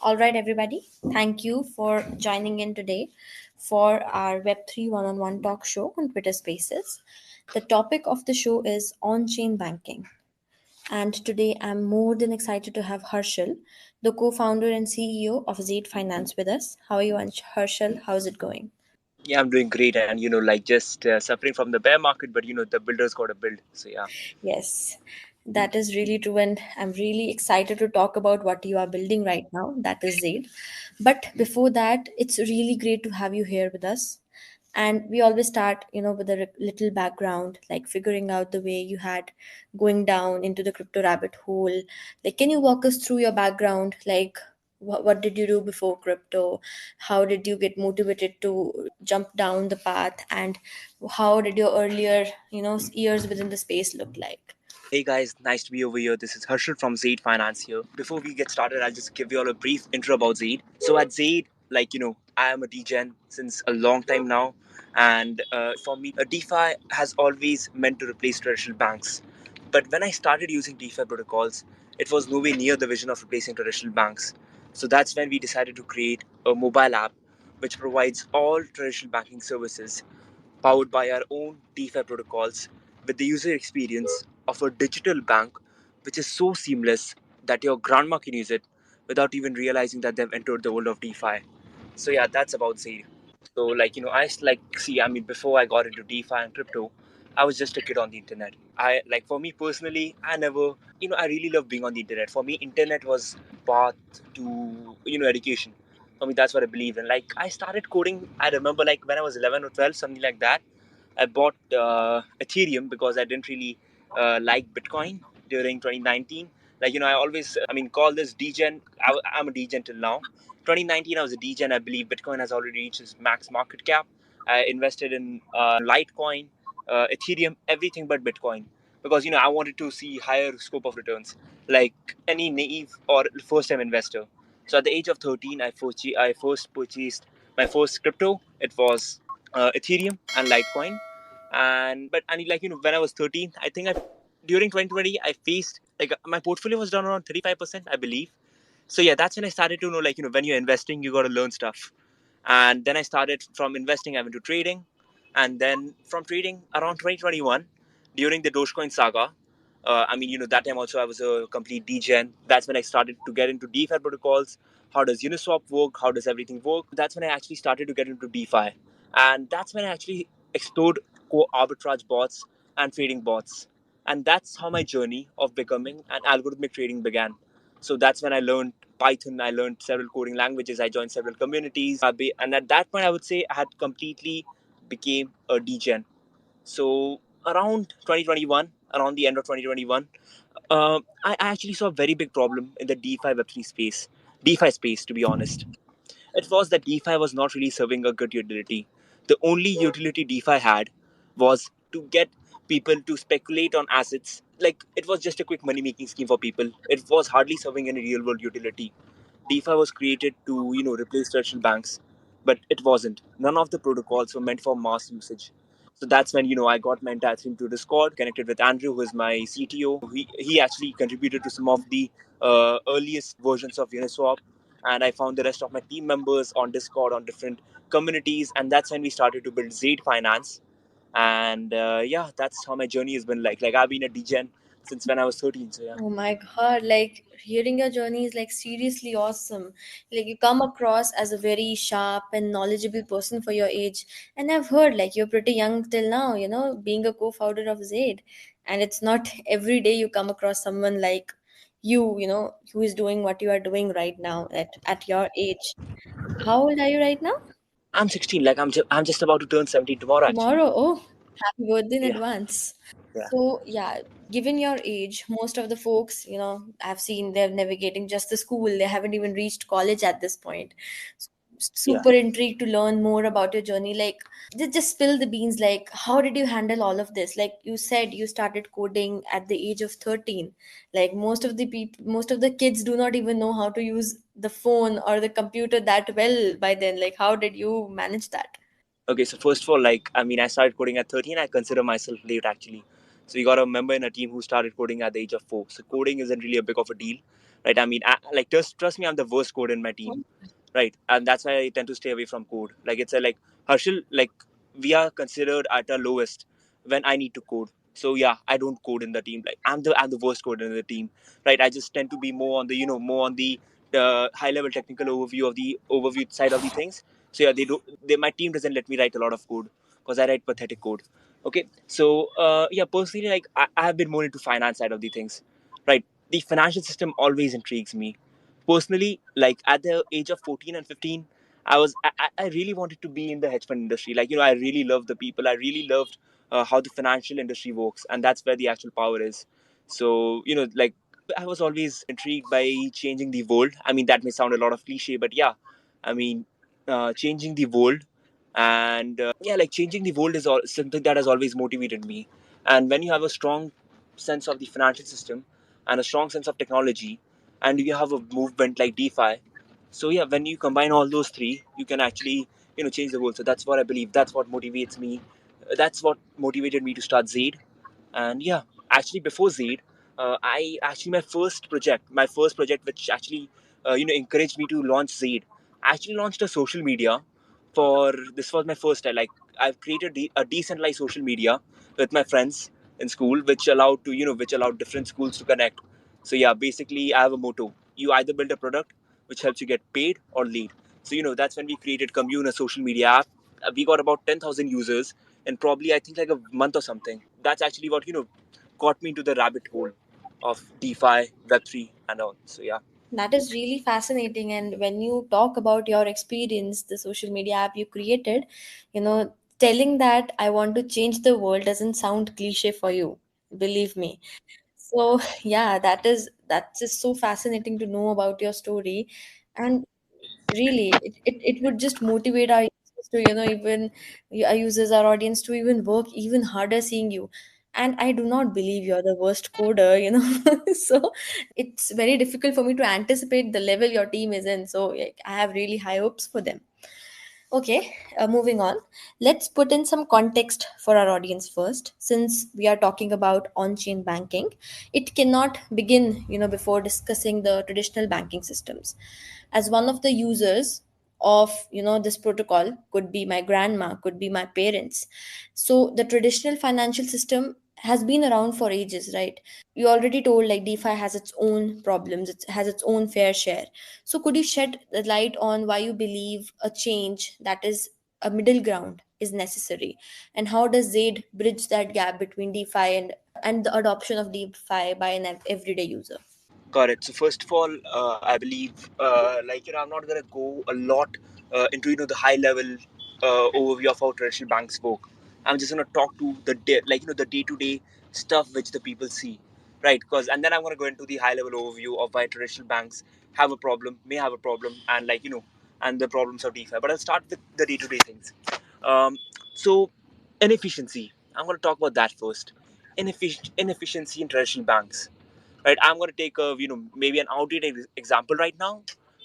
All right, everybody. Thank you for joining in today for our Web3 one on one talk show on Twitter Spaces. The topic of the show is on chain banking. And today I'm more than excited to have Harshal, the co founder and CEO of XADE Finance, with us. How are you, Harshal? How's it going? Yeah, I'm doing great, and like just suffering from the bear market, but the builders got to build. So yeah. Yes, that is really true. And I'm really excited to talk about what you are building right now. That is Zaid. But before that, it's really great to have you here with us. And we always start, with a little background, like figuring out the way you had going down into the crypto rabbit hole. Like, can you walk us through your background? Like, what did you do before crypto? How did you get motivated to jump down the path? And how did your earlier, years within the space look like? Hey guys, nice to be over here. This is Harshal from XADE Finance here. Before we get started, I'll just give you all a brief intro about XADE. So at XADE, I am a DGen since a long time now, and for me, a DeFi has always meant to replace traditional banks. But when I started using DeFi protocols, it was nowhere near the vision of replacing traditional banks. So that's when we decided to create a mobile app which provides all traditional banking services powered by our own DeFi protocols with the user experience of a digital bank, which is so seamless that your grandma can use it without even realizing that they've entered the world of DeFi. So yeah, that's about Zaid. So before I got into DeFi and crypto, I was just a kid on the internet. For me personally, I really love being on the internet. For me, internet was path to education. For me, that's what I believe in. Like I started coding. I remember like when I was 11 or 12, something like that. I bought Ethereum because I didn't really like Bitcoin during 2019. I always, call this degen. I'm a degen till now. 2019, I was a degen. I believe Bitcoin has already reached its max market cap. I invested in Litecoin, Ethereum, everything but Bitcoin because I wanted to see higher scope of returns, like any naive or first-time investor. So at the age of 13, I first purchased my first crypto. It was Ethereum and Litecoin. When I was 13, I think I during 2020 I faced like my portfolio was down around 35%, I believe. So yeah, that's when I started to know when you're investing, you got to learn stuff. And then I started from investing, I went to trading, and then from trading around 2021 during the Dogecoin saga. That time also I was a complete degen. That's when I started to get into DeFi protocols. How does Uniswap work? How does everything work? That's when I actually started to get into DeFi, and that's when I actually explored arbitrage bots and trading bots, and that's how my journey of becoming an algorithmic trading began. So that's when I learned Python. I learned several coding languages. I joined several communities. And at that point, I would say I had completely became a degen. So around 2021, around the end of 2021, I actually saw a very big problem in the DeFi Web3 space, DeFi space, to be honest. It was that DeFi was not really serving a good utility. The only utility DeFi had was to get people to speculate on assets. Like it was just a quick money making scheme for people. It was hardly serving any real world utility. DeFi was created to replace traditional banks, but it wasn't. None of the protocols were meant for mass usage. So that's when I got my entire team to Discord, connected with Andrew, who is my CTO. He actually contributed to some of the earliest versions of Uniswap, and I found the rest of my team members on Discord on different communities, and that's when we started to build XADE Finance. And yeah, that's how my journey has been like. Like I've been a DGen since when I was 13. So yeah. Oh my God, like hearing your journey is like seriously awesome. Like you come across as a very sharp and knowledgeable person for your age. And I've heard like you're pretty young till now, being a co-founder of Zaid. And it's not every day you come across someone like you, who is doing what you are doing right now at your age. How old are you right now? I'm 16. Like I'm just about to turn 17 tomorrow actually. Tomorrow? Oh, happy birthday in Yeah. advance. Yeah. So, yeah, given your age, most of the folks, I've seen they're navigating just the school. They haven't even reached college at this point. S- Yeah. Super intrigued to learn more about your journey. Like, just spill the beans. Like, how did you handle all of this? Like you said, you started coding at the age of 13. Like most of the kids do not even know how to use the phone or the computer that well by then. Like, how did you manage that? Okay, so first of all, I started coding at 13. I consider myself late actually. So you got a member in a team who started coding at the age of 4. So coding isn't really a big of a deal. right? I mean, like trust me, I'm the worst coder in my team, right? And that's why I tend to stay away from code. Like it's a like Harshal, like we are considered at our lowest when I need to code. So yeah, I don't code in the team. Like I'm the worst coder in the team, right? I just tend to be more on the more on the high level technical overview of the overview side of the things. So yeah, my team doesn't let me write a lot of code because I write pathetic code. Okay, so yeah, personally, like I have been more into finance side of the things, right? The financial system always intrigues me personally. Like at the age of 14 and 15, I really wanted to be in the hedge fund industry. Like I really loved the people. I really loved how the financial industry works, and that's where the actual power is. So like I was always intrigued by changing the world. I mean, that may sound a lot of cliche, but yeah, I mean, changing the world. And yeah, like changing the world is something that has always motivated me. And when you have a strong sense of the financial system and a strong sense of technology, and you have a movement like DeFi, so yeah, when you combine all those three, you can actually change the world. So that's what I believe. That's what motivates me. That's what motivated me to start Zade. And yeah, actually before Zade, I actually my first project which actually encouraged me to launch Zade. I actually launched a social media for this was my first time. Like I've created a decentralized social media with my friends in school, which allowed different schools to connect. So yeah, basically I have a motto: you either build a product which helps you get paid or lead. So that's when we created Commune, a social media app. We got about 10,000 users in probably I think like a month or something. That's actually what got me into the rabbit hole of DeFi, Web3, and all. So yeah. That is really fascinating. And when you talk about your experience, the social media app you created, telling that I want to change the world doesn't sound cliche for you. Believe me. So yeah, that's just so fascinating to know about your story. And really, it would just motivate our users to, even our users, our audience to even work even harder seeing you. And I do not believe you're the worst coder. So it's very difficult for me to anticipate the level your team is in. So like, I have really high hopes for them. Okay, moving on. Let's put in some context for our audience first. Since we are talking about on-chain banking, it cannot begin, before discussing the traditional banking systems. As one of the users of, this protocol, could be my grandma, could be my parents. So the traditional financial system has been around for ages, right? You already told like DeFi has its own problems, it has its own fair share. So could you shed the light on why you believe a change that is a middle ground is necessary, and how does Zaid bridge that gap between DeFi and the adoption of DeFi by an everyday user? Got it. So first of all, I believe, like I'm not gonna go a lot into the high level overview of how traditional banks work. I'm just gonna talk to the day to day stuff which the people see, right? Because and then I'm gonna go into the high level overview of why traditional banks may have a problem, and and the problems of DeFi. But I'll start with the day to day things. Um, so inefficiency. I'm gonna talk about that first. Inefficiency in traditional banks, right? I'm going to take a maybe an outdated example right now,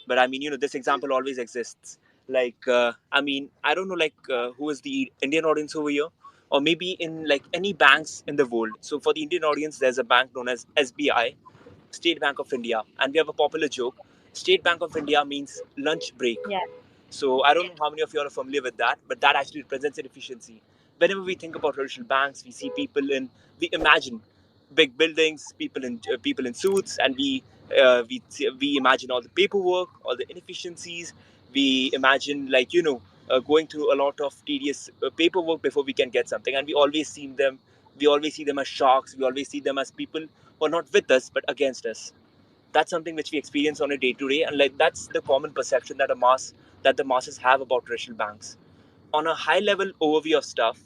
but I mean this example always exists. Like I mean, I don't know, like who is the Indian audience over here, or maybe in like any banks in the world. So for the Indian audience, there's a bank known as SBI, State Bank of India, and we have a popular joke: State Bank of India means lunch break. Yeah. So I don't know how many of you are familiar with that, but that actually represents inefficiency. Whenever we think about traditional banks, we see we imagine big buildings, people in suits, and we imagine all the paperwork, all the inefficiencies. We imagine going through a lot of tedious paperwork before we can get something, and we always see them. We always see them as sharks. We always see them as people who are not with us but against us. That's something which we experience on a day to day, and like that's the common perception that the masses have about traditional banks. On a high level overview of stuff,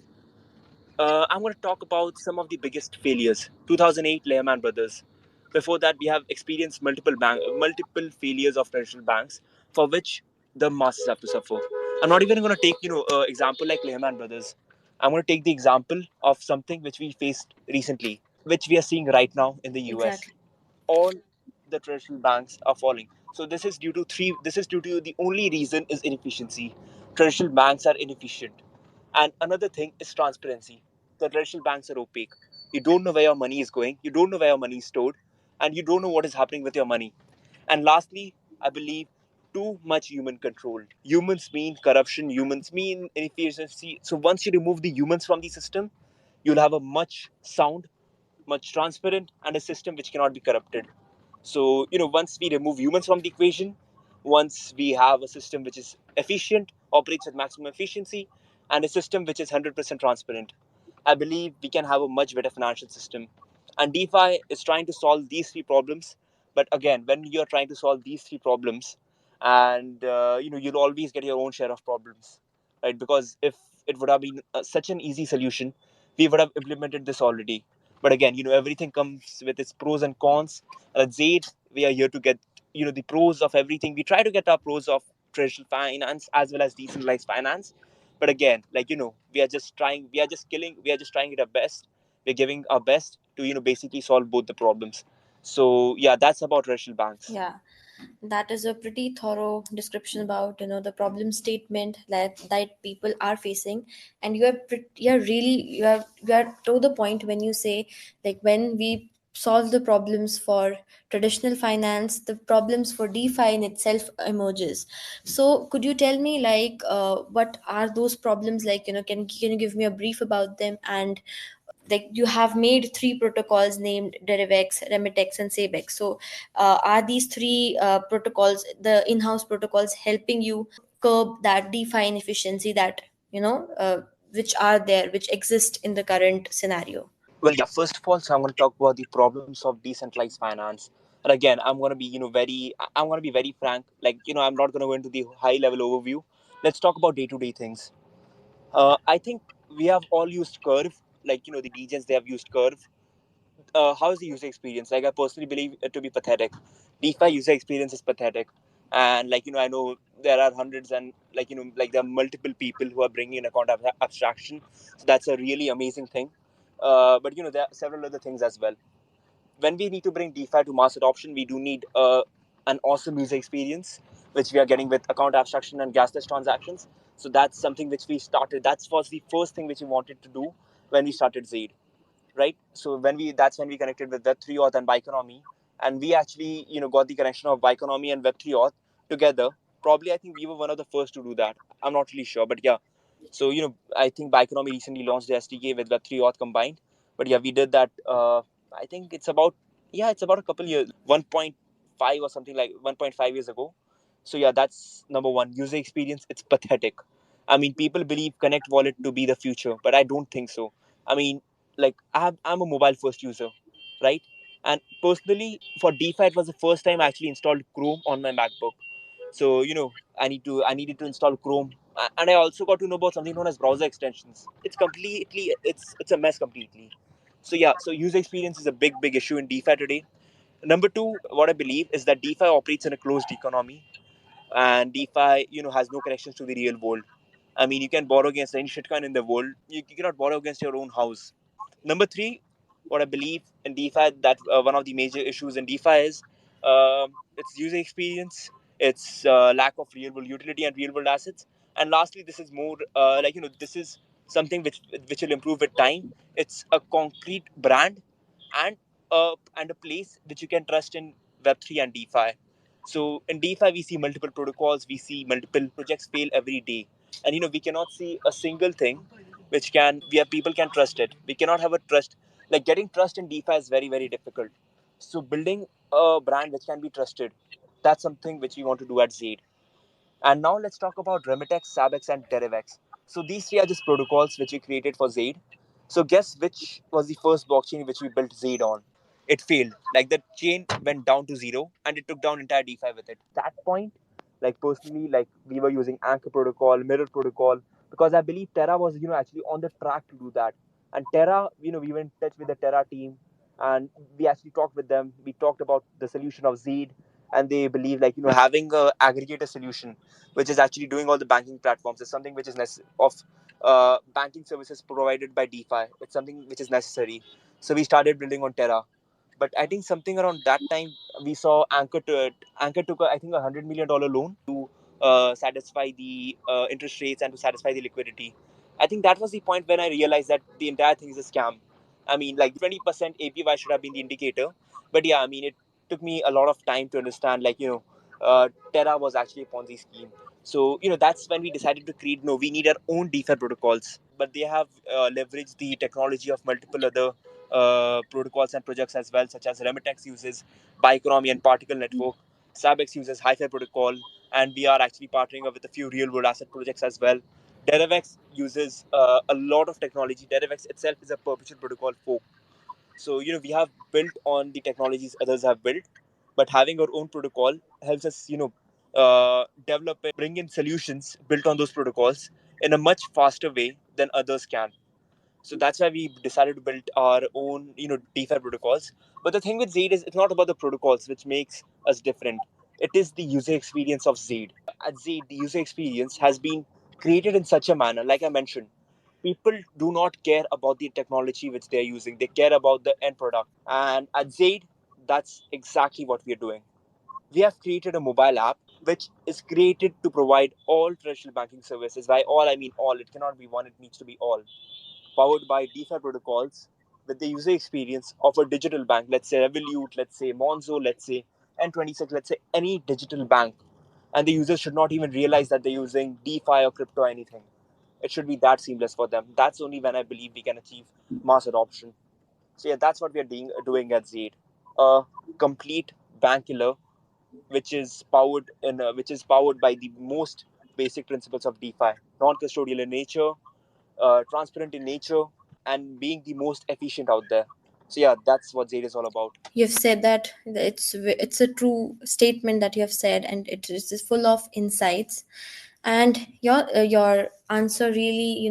I'm going to talk about some of the biggest failures. 2008 Lehman Brothers. Before that, we have experienced multiple failures of traditional banks for which the masses have to suffer. I'm not even going to take example like Lehman Brothers. I'm going to take the example of something which we faced recently, which we are seeing right now in the US. Exactly. All the traditional banks are falling. So this is due to the only reason is inefficiency. Traditional banks are inefficient. And another thing is transparency. The traditional banks are opaque. You don't know where your money is going, you don't know where your money is stored, and you don't know what is happening with your money. And lastly, I believe too much human control. Humans mean corruption, humans mean inefficiency. So once you remove the humans from the system, you'll have a much sound, much transparent, and a system which cannot be corrupted. So, once we remove humans from the equation, once we have a system which is efficient, operates at maximum efficiency, and a system which is 100% transparent, I believe we can have a much better financial system. And DeFi is trying to solve these three problems. But again, when you're trying to solve these three problems, and you'll always get your own share of problems, right? Because if it would have been such an easy solution, we would have implemented this already. But again, everything comes with its pros and cons. And at Zaid, we are here to get the pros of everything. We try to get our pros of traditional finance as well as decentralized finance. But again, we are just trying, we are just trying it our best. We're giving our best to basically solve both the problems. So yeah, that's about traditional banks. Yeah, that is a pretty thorough description about the problem statement that people are facing. And you are to the point when you say, like, when we solve the problems for traditional finance, the problems for DeFi in itself emerges. So could you tell me, like, what are those problems? Like, can you give me a brief about them? And like, you have made three protocols named Derivex, Remitex, and Sabex. So are these three protocols, the in-house protocols, helping you curb that DeFi inefficiency that which are there, which exist in the current scenario? Well, yeah, first of all, so I'm going to talk about the problems of decentralized finance. And again, I'm going to be, I'm going to be very frank. Like, I'm not going to go into the high level overview. Let's talk about day to day things. I think we have all used Curve, like, the DJs, they have used Curve. How is the user experience? Like, I personally believe it to be pathetic. DeFi user experience is pathetic. And, like, I know there are hundreds and, like, like there are multiple people who are bringing in account abstraction. So that's a really amazing thing. But, there are several other things as well. When we need to bring DeFi to mass adoption, we do need an awesome user experience, which we are getting with account abstraction and gasless transactions. So that's something which we started. That was the first thing which we wanted to do when we started Zaid, right? So that's when we connected with Web3 Auth and Bioeconomy, and we actually got the connection of Bioeconomy and Web3 Auth together. Probably, I think we were one of the first to do that. I'm not really sure, but yeah. So I think Bioeconomy recently launched the SDK with Web3 Auth combined, but yeah, we did that. I think it's about a couple years, 1.5 or something, like 1.5 years ago. So yeah, that's number one. User experience, it's pathetic. I mean, people believe Connect Wallet to be the future, but I don't think so. I mean, like I'm a mobile first user, right? And personally, for DeFi, it was the first time I actually installed Chrome on my MacBook. So I needed to install Chrome, and I also got to know about something known as browser extensions. It's a mess completely. So yeah, so user experience is a big issue in DeFi today. Number two, what I believe is that DeFi operates in a closed economy, and DeFi, has no connections to the real world. I mean, you can borrow against any shitcoin in the world. You cannot borrow against your own house. Number three, what I believe in DeFi, that one of the major issues in DeFi is its user experience, its lack of real world utility and real world assets. And lastly, this is more this is something which will improve with time. It's a concrete brand and a place which you can trust in Web3 and DeFi. So in DeFi, we see multiple protocols, we see multiple projects fail every day, and we cannot see a single thing which can where people can trust it. We cannot have a trust, like getting trust in DeFi is very difficult. So building a brand which can be trusted, that's something which we want to do at Zaid. And now let's talk about Remitex, Sabex, and Derivex. So these three are just protocols which we created for Zaid. So guess which was the first blockchain which we built Zaid on? It failed. Like the chain went down to zero and it took down entire DeFi with it. That point, like personally, like we were using Anchor protocol, Mirror protocol, because I believe Terra was, actually on the track to do that. And Terra, we went in touch with the Terra team and we actually talked with them. We talked about the solution of Zaid, and they believe like having a aggregator solution which is actually doing all the banking platforms is something which is of banking services provided by DeFi. It's something which is necessary. So we started building on Terra. But I think something around that time we saw Anchor to it. Anchor took I think $100 million loan to satisfy the interest rates and to satisfy the liquidity. I think that was the point when I realized that the entire thing is a scam. I mean, like 20% APY should have been the indicator, but yeah, I mean it. took me a lot of time to understand, Terra was actually a Ponzi scheme. So that's when we decided to create. No, we need our own DeFi protocols, but they have leveraged the technology of multiple other protocols and projects as well, such as Remitex uses Bioeconomy and Particle Network. Sabex uses Hi-Fi protocol, and we are actually partnering up with a few real-world asset projects as well. Derivex uses a lot of technology. Derivex itself is a perpetual protocol fork. So we have built on the technologies others have built, but having our own protocol helps us develop and bring in solutions built on those protocols in a much faster way than others can. So that's why we decided to build our own DeFi protocols. But the thing with Zade is it's not about the protocols which makes us different. It is the user experience of Zade. At Zade, the user experience has been created in such a manner, like I mentioned, people do not care about the technology which they're using, they care about the end product. And at Zaid, that's exactly what we're doing. We have created a mobile app which is created to provide all traditional banking services. By all, I mean all. It cannot be one, it needs to be all. Powered by DeFi protocols with the user experience of a digital bank, let's say Revolut, let's say Monzo, let's say N26, let's say any digital bank. And the users should not even realize that they're using DeFi or crypto or anything. It should be that seamless for them. That's only when I believe we can achieve mass adoption. So yeah, that's what we are doing at Zaid. A complete bank killer, which is powered by the most basic principles of DeFi: non-custodial in nature, transparent in nature, and being the most efficient out there. So yeah, that's what Zaid is all about. You've said that it's a true statement that you have said, and it is full of insights. And your answer really,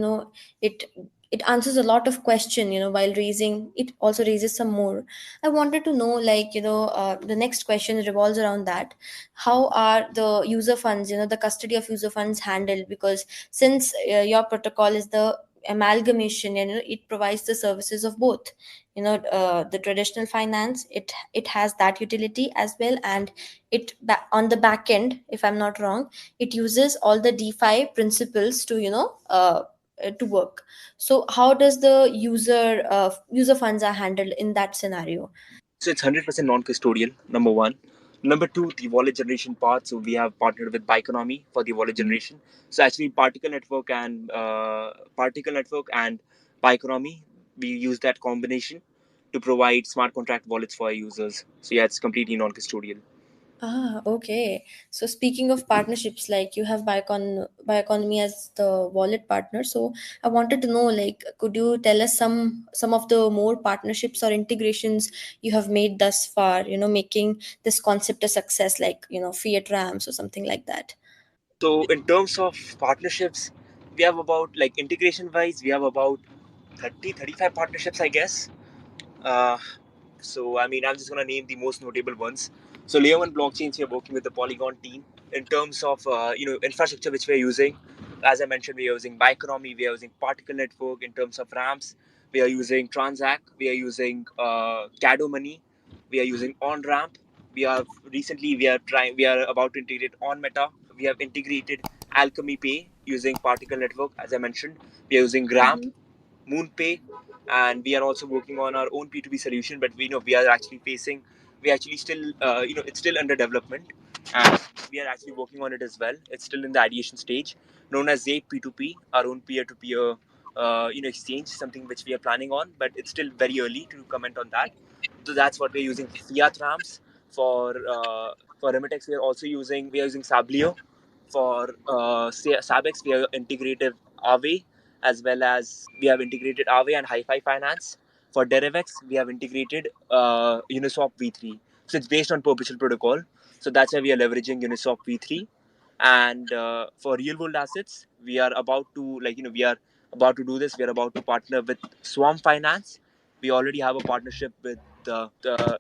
it it answers a lot of question, while raising it also raises some more. I wanted to know, like, the next question revolves around that. How are the user funds, the custody of user funds handled? Because since your protocol is the amalgamation, and it provides the services of both, the traditional finance, it has that utility as well, and on the back end, if I'm not wrong, it uses all the DeFi principles to to work. So how does the user funds are handled in that scenario? So it's 100% non-custodial, number one. Number two, the wallet generation part. So we have partnered with Bioeconomy for the wallet generation. So actually, Particle Network and Bioeconomy, we use that combination to provide smart contract wallets for our users. So yeah, it's completely non-custodial. Ah, okay. So speaking of partnerships, like you have Bioeconomy as the wallet partner. So I wanted to know, like, could you tell us some of the more partnerships or integrations you have made thus far, making this concept a success, like, Fiat Rams or something like that. So in terms of partnerships, we have about, like, integration wise, we have about 30-35 partnerships, I guess. Uh, so I mean, I'm just gonna name the most notable ones. So Layer One blockchains, we're working with the Polygon team in terms of infrastructure which we're using. As I mentioned, we are using Bioeconomy, we are using Particle Network. In terms of ramps, we are using Transact, we are using Cado Money, we are using On Ramp. We are about to integrate On Meta. We have integrated Alchemy Pay using Particle Network, as I mentioned. We are using Ramp, MoonPay, and we are also working on our own P2P solution. But we know we actually still, it's still under development, and we are actually working on it as well. It's still in the ideation stage, known as ZAPE P2P, our own peer-to-peer, exchange, something which we are planning on, but it's still very early to comment on that. So that's what we're using. Fiat Rams for Remitex. We are using Sablio for Sabex. We are integrated Aave, as well as we have integrated Aave and Hi-Fi Finance. For Derivex, we have integrated Uniswap V3. So it's based on perpetual protocol. So that's why we are leveraging Uniswap V3. And for real world assets, we are about to do this. We are about to partner with Swarm Finance. We already have a partnership with the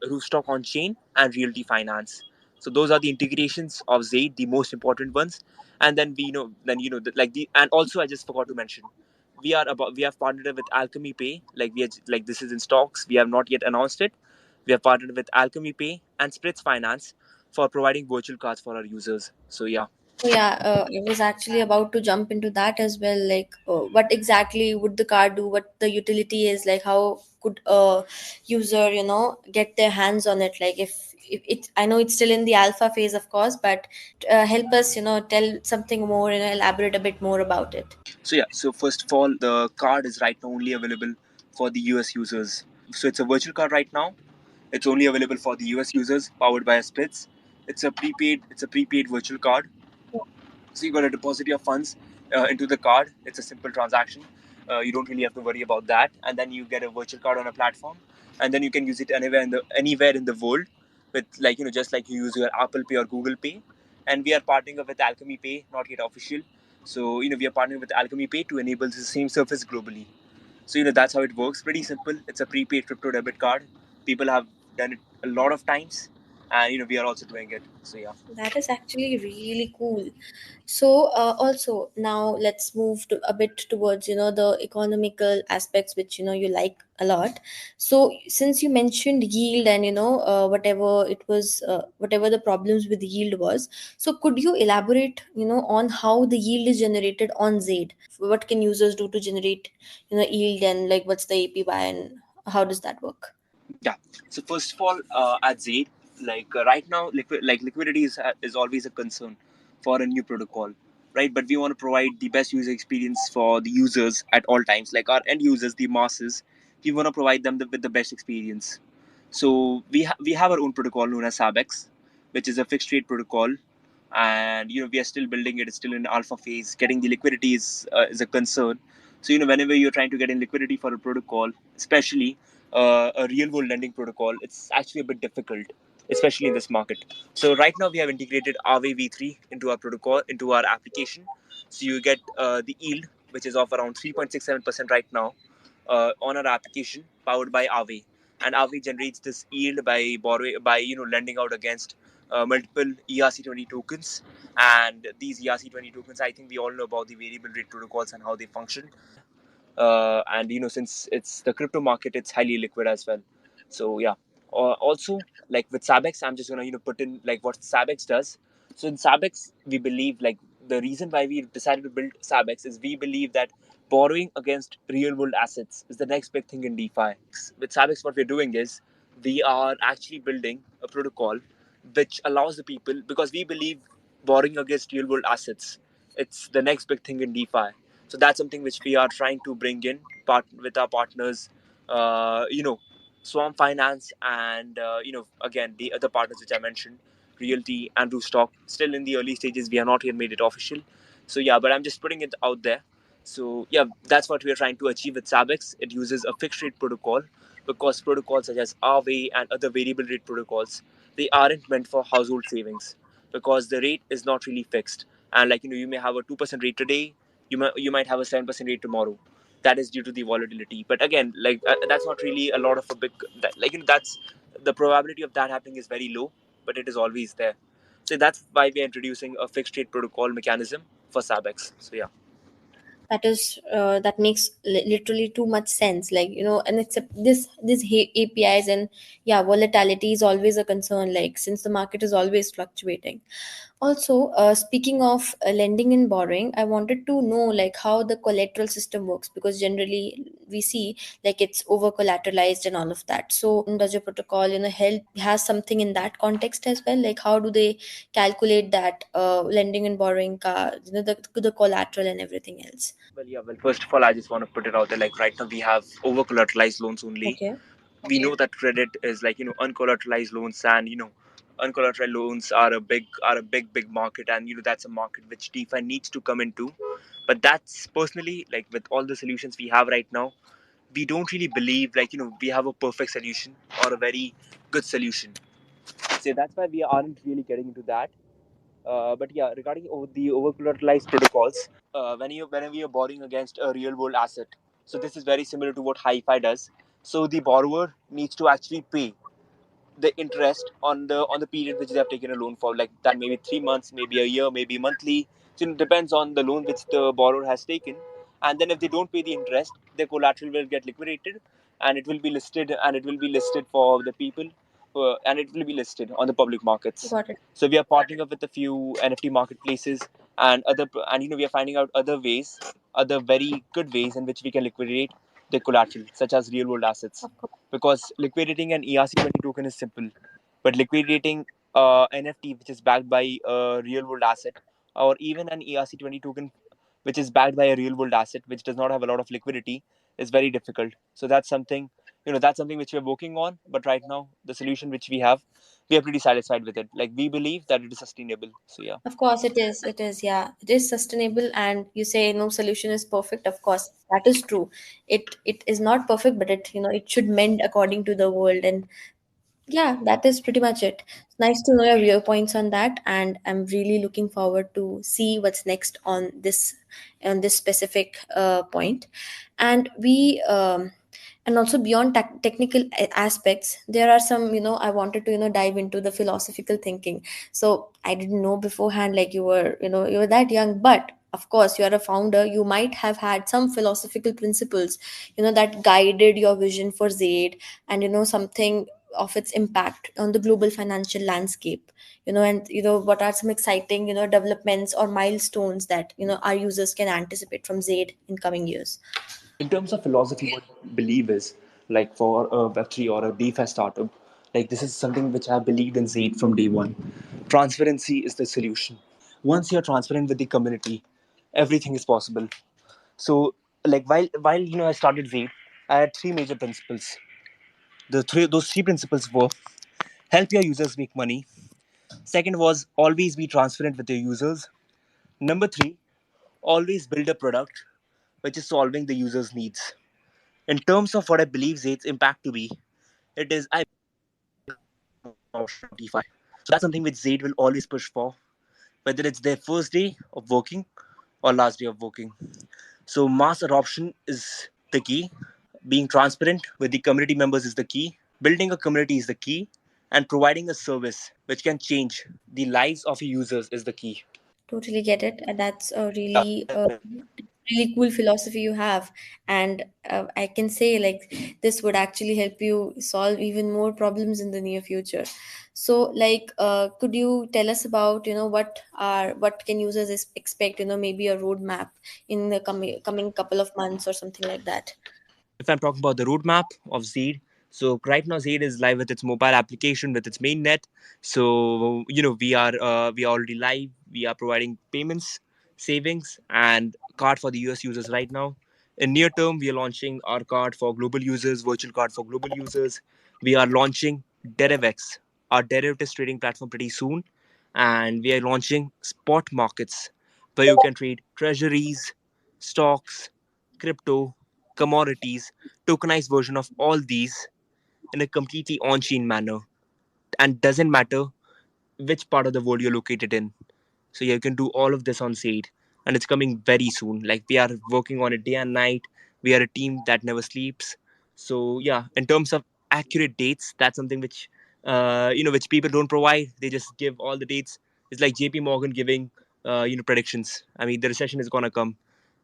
Roofstock on Chain and Realty Finance. So those are the integrations of Zaid, the most important ones. And then and also I just forgot to mention, we have partnered with Alchemy Pay. Like this is in stocks. We have not yet announced it. We have partnered with Alchemy Pay and Spritz Finance for providing virtual cards for our users. So yeah. So yeah, I was actually about to jump into that as well. Like, what exactly would the card do? What the utility is? Like, how could a user, get their hands on it? Like, if it, I know it's still in the alpha phase, of course, but help us, tell something more and elaborate a bit more about it. So yeah, so first of all, the card is right now only available for the US users. So it's a virtual card right now. It's only available for the US users, powered by a Spritz. It's a prepaid virtual card. So you got to deposit your funds into the card. It's a simple transaction. You don't really have to worry about that. And then you get a virtual card on a platform, and then you can use it anywhere in the world, with just like you use your Apple Pay or Google Pay. And we are partnering up with Alchemy Pay, not yet official. So we are partnering with Alchemy Pay to enable the same service globally. So that's how it works. Pretty simple. It's a prepaid crypto debit card. People have done it a lot of times, and we are also doing it. So yeah. That is actually really cool. So, also now let's move to a bit towards the economical aspects, which you like a lot. So, since you mentioned yield and whatever it was, whatever the problems with yield was, so could you elaborate on how the yield is generated on Zaid? What can users do to generate yield, and like what's the APY and how does that work? Yeah. So first of all, at Zaid, right now, liquidity is always a concern for a new protocol, right? But we want to provide the best user experience for the users at all times, like our end users, the masses. We want to provide them with the best experience. So we have our own protocol known as Sabex, which is a fixed rate protocol, and we are still building it. It's still in alpha phase. Getting the liquidity is a concern. So whenever you're trying to get in liquidity for a protocol, especially a real world lending protocol, it's actually a bit difficult, especially in this market. So right now we have integrated Aave V3 into our protocol, into our application. So you get the yield, which is of around 3.67% right now, on our application powered by Aave. And Aave generates this yield by borrowing, by lending out against multiple ERC20 tokens. And these ERC20 tokens, I think we all know about the variable rate protocols and how they function. And since it's the crypto market, it's highly liquid as well. So yeah. Also, like with Sabex, I'm just gonna put in like what Sabex does. So in Sabex, we believe, like, the reason why we decided to build Sabex is we believe that borrowing against real world assets is the next big thing in DeFi. With Sabex, what we're doing is we are actually building a protocol which allows the people, because we believe borrowing against real world assets, it's the next big thing in DeFi. So that's something which we are trying to bring in with our partners, Swarm Finance, and again, the other partners which I mentioned, Realty and Roofstock. Still in the early stages, we have not yet made it official. So yeah, but I'm just putting it out there. So yeah, that's what we are trying to achieve with Sabex. It uses a fixed rate protocol, because protocols such as Aave and other variable rate protocols, they aren't meant for household savings, because the rate is not really fixed. And you may have a 2% rate today, you might have a 7% rate tomorrow. That is due to the volatility. But again, that's not really a lot of a big that's the probability of that happening is very low, but it is always there. So that's why we are introducing a fixed rate protocol mechanism for Sabex. So yeah. That makes literally too much sense, like and except this APIs, and yeah, volatility is always a concern, like since the market is always fluctuating. Also, speaking of lending and borrowing, I wanted to know like how the collateral system works, because generally we see like it's over collateralized and all of that. So does your protocol help, has something in that context as well? Like how do they calculate that lending and borrowing the collateral and everything else? Well, yeah. Well, first of all, I just want to put it out there. Like right now, we have over collateralized loans only. Okay. We know that credit is uncollateralized loans, and uncollateralized loans are a big market, and that's a market which DeFi needs to come into. But that's personally, like, with all the solutions we have right now, we don't really believe we have a perfect solution or a very good solution. So that's why we aren't really getting into that. But yeah, regarding the over collateralized protocols, whenever you're borrowing against a real world asset, so this is very similar to what HiFi does. So the borrower needs to actually pay the interest on the period which they have taken a loan for. Like that, maybe 3 months, maybe a year, maybe monthly. So it depends on the loan which the borrower has taken. And then if they don't pay the interest, their collateral will get liquidated, and it will be listed for the people. and it will be listed on the public markets. Got it. So we are partnering up with a few NFT marketplaces and we are finding out other ways, other very good ways in which we can liquidate the collateral, such as real world assets. Of course. Because liquidating an ERC20 token is simple, but liquidating NFT which is backed by a real world asset, or even an ERC20 token which is backed by a real world asset which does not have a lot of liquidity, is very difficult. So that's something which we're working on. But right now, the solution which we have, we are pretty satisfied with it. Like, we believe that it is sustainable. So yeah. Of course, it is. It is. Yeah, it is sustainable. And you say no solution is perfect. Of course, that is true. It is not perfect, but it should mend according to the world. And yeah, that is pretty much it. It's nice to know your viewpoints on that, and I'm really looking forward to see what's next on this specific point. And and also beyond technical aspects, there are some, I wanted to dive into the philosophical thinking. So I didn't know beforehand, like you were that young, but of course you are a founder. You might have had some philosophical principles, that guided your vision for Zaid, and something of its impact on the global financial landscape. And what are some exciting developments or milestones that our users can anticipate from Zaid in coming years. In terms of philosophy, what I believe is, like, for a Web3 or a DeFi startup, like, this is something which I believed in Zaid from day one. Transparency is the solution. Once you're transparent with the community, everything is possible. So, like, while I started Zaid, I had three major principles. Those three principles were: help your users make money. Second was always be transparent with your users. Number three, always build a product which is solving the user's needs. In terms of what I believe Zaid's impact to be, it is I adoption of DeFi. So that's something which Zaid will always push for, whether it's their first day of working or last day of working. So mass adoption is the key. Being transparent with the community members is the key. Building a community is the key. And providing a service which can change the lives of your users is the key. Totally get it. And that's a really cool philosophy you have. And I can say, like, this would actually help you solve even more problems in the near future. So, like, could you tell us about, what can users expect, maybe a roadmap in the coming couple of months or something like that? If I'm talking about the roadmap of Zaid, so right now Zaid is live with its mobile application with its mainnet. So we are already live. We are providing payments, savings, and card for the US users right now. In near term, we are launching our card for global users, virtual card for global users. We are launching DerivX, our derivatives trading platform, pretty soon, and we are launching spot markets where you can trade treasuries, stocks, crypto, commodities, tokenized version of all these in a completely on-chain manner, and doesn't matter which part of the world you're located in. So yeah, you can do all of this on Zaid, and it's coming very soon. Like, we are working on it day and night. We are a team that never sleeps. So yeah, in terms of accurate dates, that's something which which people don't provide. They just give all the dates. It's like JP Morgan giving predictions. I mean, the recession is gonna come,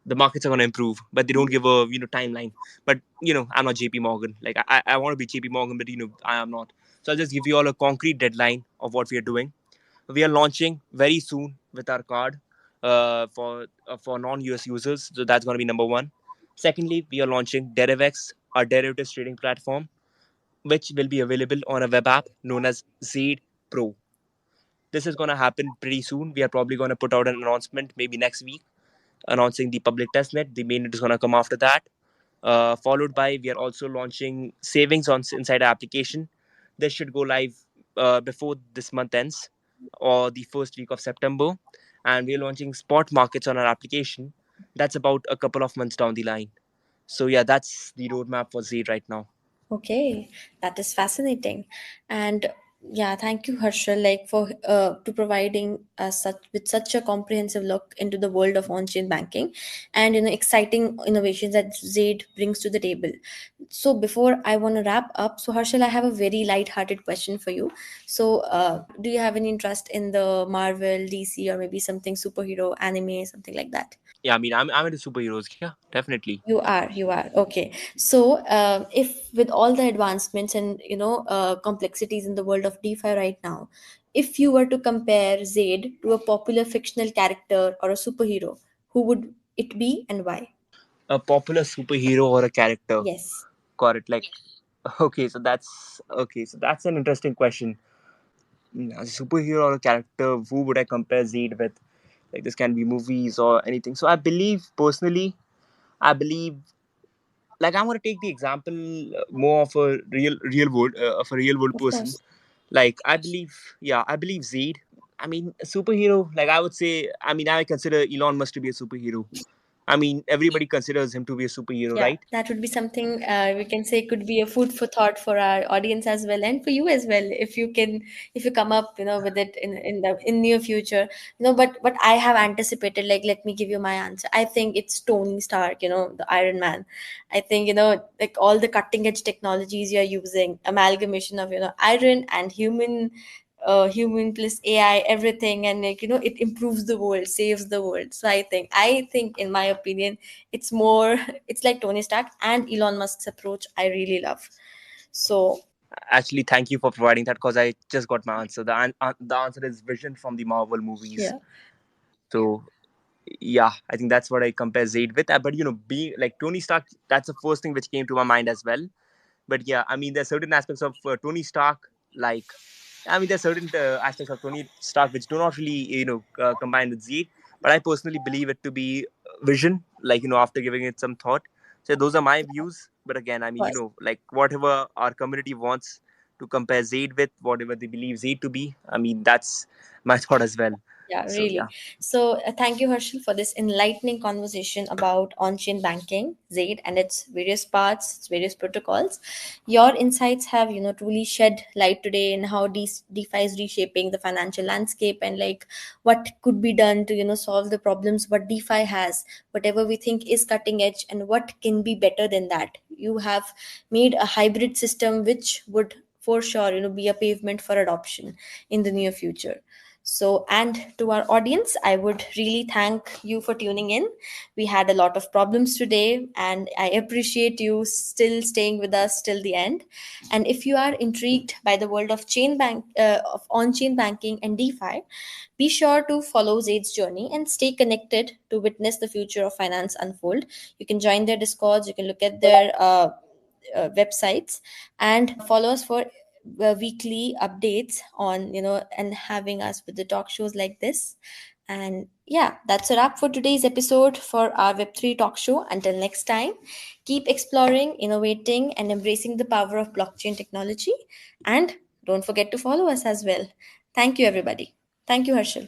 the markets are going to improve, but they don't give a timeline. But I'm not JP Morgan. Like, I want to be JP Morgan, but I am not. So I'll just give you all a concrete deadline of what we are doing. We are launching very soon with our card for non-US users. So that's going to be number one. Secondly, we are launching DerivX, our derivatives trading platform, which will be available on a web app known as Zaid Pro. This is going to happen pretty soon. We are probably going to put out an announcement maybe next week announcing the public testnet. The mainnet is going to come after that. Followed by, we are also launching savings on inside our application. This should go live before this month ends, or the first week of September. And we're launching spot markets on our application. That's about a couple of months down the line. So yeah, that's the roadmap for Z right now. Okay, that is fascinating. And yeah, thank you, Harshal, like for to providing us such a comprehensive look into the world of on-chain banking and exciting innovations that Zaid brings to the table. So before I want to wrap up, so Harshal, I have a very light-hearted question for you. So, do you have any interest in the Marvel, DC, or maybe something superhero, anime, something like that? Yeah, I mean, I'm into superheroes. Yeah, definitely. You are. Okay. So, if with all the advancements and complexities in the world of DeFi right now, if you were to compare Zaid to a popular fictional character or a superhero, who would it be and why? A popular superhero or a character? Yes, Got it. Like, okay, so that's an interesting question. A superhero or a character, who would I compare Zed with? Like, this can be movies or anything. So I believe personally, I believe, like, I'm gonna take the example more of a real world of a real world of person. course. Like, I believe, yeah, I believe Zed. I mean, a superhero. Like, I would say, I mean, I consider Elon Musk to be a superhero. I mean, everybody considers him to be a superhero, Yeah, right? that would be something we can say could be a food for thought for our audience as well, and for you as well, if you can, if you come up, with it in the in near future. But I have anticipated. Like, let me give you my answer. I think it's Tony Stark. The Iron Man. I think like all the cutting edge technologies you're using, amalgamation of iron and human plus AI, everything, and like it improves the world, saves the world. So I think, in my opinion, it's more it's like Tony Stark and Elon Musk's approach I really love. So Actually, thank you for providing that because I just got my answer. The answer is Vision from the Marvel movies. yeah, So yeah, I think that's what I compare Zayd with. But being like Tony Stark, that's the first thing which came to my mind as well. But yeah, I mean, there's certain aspects of Tony Stark, like, I mean, there's certain aspects of Tony Stark which do not really, combine with Zeke. But I personally believe it to be Vision, like, after giving it some thought. So those are my views. But again, I of mean, course. like, whatever our community wants to compare Zayd with, whatever they believe Zayd to be, I mean, that's my thought as well. Yeah, So yeah. really. So, thank you, Harshal, for this enlightening conversation about on chain banking, ZAID, and its various parts, its various protocols. Your insights have, truly shed light today in how DeFi is reshaping the financial landscape, and like what could be done to, solve the problems what DeFi has, whatever we think is cutting edge, and what can be better than that. You have made a hybrid system which would for sure, be a pavement for adoption in the near future. So, and to our audience, I would really thank you for tuning in. We had a lot of problems today, and I appreciate you still staying with us till the end. And if you are intrigued by the world of of on-chain banking and DeFi, be sure to follow Zaid's journey and stay connected to witness the future of finance unfold. You can join their discords. You can look at their websites and follow us for weekly updates on and having us with the talk shows like this. And yeah, that's a wrap for today's episode for our Web3 talk show. Until next time, keep exploring, innovating, and embracing the power of blockchain technology. And don't forget to follow us as well. Thank you, everybody. Thank you, Harshal.